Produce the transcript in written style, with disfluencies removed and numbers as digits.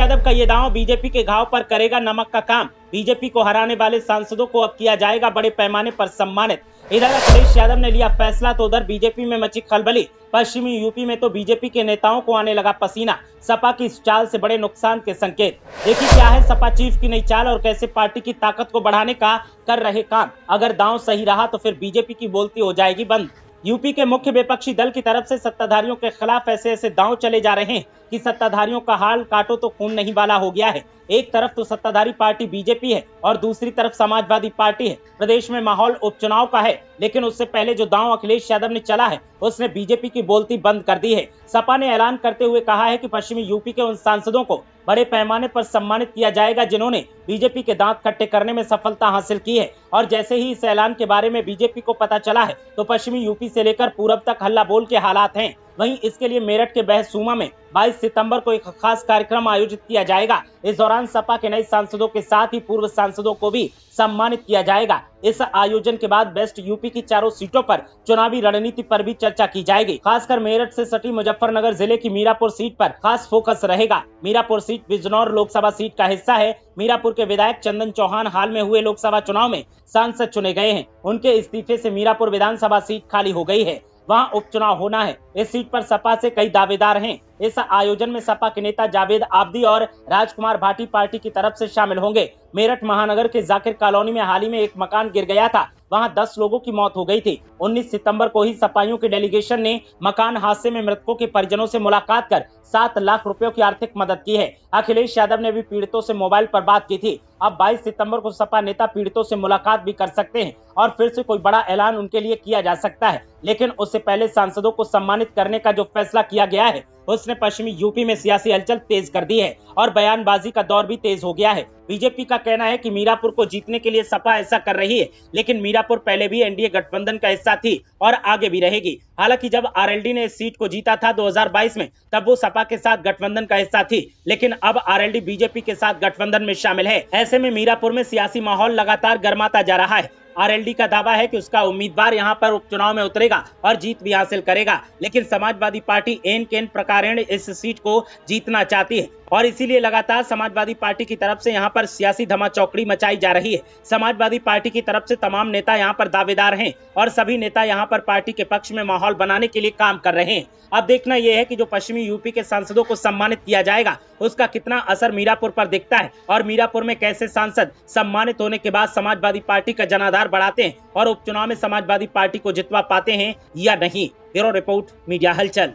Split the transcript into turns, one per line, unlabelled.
यादव का ये दांव बीजेपी के घाव पर करेगा नमक का काम। बीजेपी को हराने वाले सांसदों को अब किया जाएगा बड़े पैमाने पर सम्मानित। इधर अखिलेश यादव ने लिया फैसला तो उधर बीजेपी में मची खलबली। पश्चिमी यूपी में तो बीजेपी के नेताओं को आने लगा पसीना। सपा की इस चाल से बड़े नुकसान के संकेत। देखिए क्या है सपा चीफ की नई चाल और कैसे पार्टी की ताकत को बढ़ाने का कर रहे काम। अगर दांव सही रहा तो फिर बीजेपी की बोलती हो जाएगी बंद। यूपी के मुख्य विपक्षी दल की तरफ से सत्ताधारियों के खिलाफ ऐसे दांव चले जा रहे हैं कि सत्ताधारियों का हाल काटो तो खून नहीं वाला हो गया है। एक तरफ तो सत्ताधारी पार्टी बीजेपी है और दूसरी तरफ समाजवादी पार्टी है। प्रदेश में माहौल उपचुनाव का है, लेकिन उससे पहले जो दांव अखिलेश यादव ने चला है उसने बीजेपी की बोलती बंद कर दी है। सपा ने ऐलान करते हुए कहा है कि पश्चिमी यूपी के उन सांसदों को बड़े पैमाने पर सम्मानित किया जाएगा जिन्होंने बीजेपी के दांत खट्टे करने में सफलता हासिल की है। और जैसे ही इस ऐलान के बारे में बीजेपी को पता चला है तो पश्चिमी यूपी से लेकर पूरब तक हल्ला बोल के हालात हैं। वहीं इसके लिए मेरठ के बहसूमा में 22 सितंबर को एक खास कार्यक्रम आयोजित किया जाएगा। इस दौरान सपा के नए सांसदों के साथ ही पूर्व सांसदों को भी सम्मानित किया जाएगा। इस आयोजन के बाद बेस्ट यूपी की चारों सीटों पर चुनावी रणनीति पर भी चर्चा की जाएगी। खासकर मेरठ से सटी मुजफ्फरनगर जिले की मीरापुर सीट पर खास फोकस रहेगा। मीरापुर सीट बिजनौर लोकसभा सीट का हिस्सा है। मीरापुर के विधायक चंदन चौहान हाल में हुए लोकसभा चुनाव में सांसद चुने गए हैं। उनके इस्तीफे से मीरापुर विधानसभा सीट खाली हो गई है। वहां उपचुनाव होना है। इस सीट पर सपा से कई दावेदार हैं। इस आयोजन में सपा के नेता जावेद आब्दी और राजकुमार भाटी पार्टी की तरफ से शामिल होंगे। मेरठ महानगर के जाकिर कॉलोनी में हाल ही में एक मकान गिर गया था। वहां 10 लोगों की मौत हो गई थी। 19 सितंबर को ही सपाइयों के डेलीगेशन ने मकान हादसे में मृतकों के परिजनों से मुलाकात कर 7 लाख रुपयों की आर्थिक मदद की है। अखिलेश यादव ने भी पीड़ितों से मोबाइल पर बात की थी। अब 22 सितंबर को सपा नेता पीड़ितों से मुलाकात भी कर सकते हैं और फिर से कोई बड़ा ऐलान उनके लिए किया जा सकता है। लेकिन उससे पहले सांसदों को सम्मानित करने का जो फैसला किया गया है उसने पश्चिमी यूपी में सियासी हलचल तेज कर दी है और बयानबाजी का दौर भी तेज हो गया है। बीजेपी का कहना है कि मीरापुर को जीतने के लिए सपा ऐसा कर रही है, लेकिन मीरापुर पहले भी एनडीए गठबंधन का हिस्सा थी और आगे भी रहेगी। हालांकि जब आरएलडी ने इस सीट को जीता था 2022 में, तब वो सपा के साथ गठबंधन का हिस्सा थी, लेकिन अब आरएलडी बीजेपी के साथ गठबंधन में शामिल है। ऐसे में मीरापुर में सियासी माहौल लगातार गर्माता जा रहा है। आरएलडी का दावा है कि उसका उम्मीदवार यहां पर उपचुनाव में उतरेगा और जीत भी हासिल करेगा, लेकिन समाजवादी पार्टी एन केन प्रकारेण इस सीट को जीतना चाहती है और इसीलिए लगातार समाजवादी पार्टी की तरफ से यहां पर सियासी धमाचौकड़ी मचाई जा रही है। समाजवादी पार्टी की तरफ से तमाम नेता यहां पर दावेदार हैं और सभी नेता यहां पर पार्टी के पक्ष में माहौल बनाने के लिए काम कर रहे हैं। अब देखना यह है कि जो पश्चिमी यूपी के सांसदों को सम्मानित किया जाएगा उसका कितना असर मीरापुर पर दिखता है और मीरापुर में कैसे सांसद सम्मानित होने के बाद समाजवादी पार्टी का जनाधार बढ़ाते हैं और उपचुनाव में समाजवादी पार्टी को जितवा पाते हैं या नहीं। ब्यूरो रिपोर्ट, मीडिया हलचल।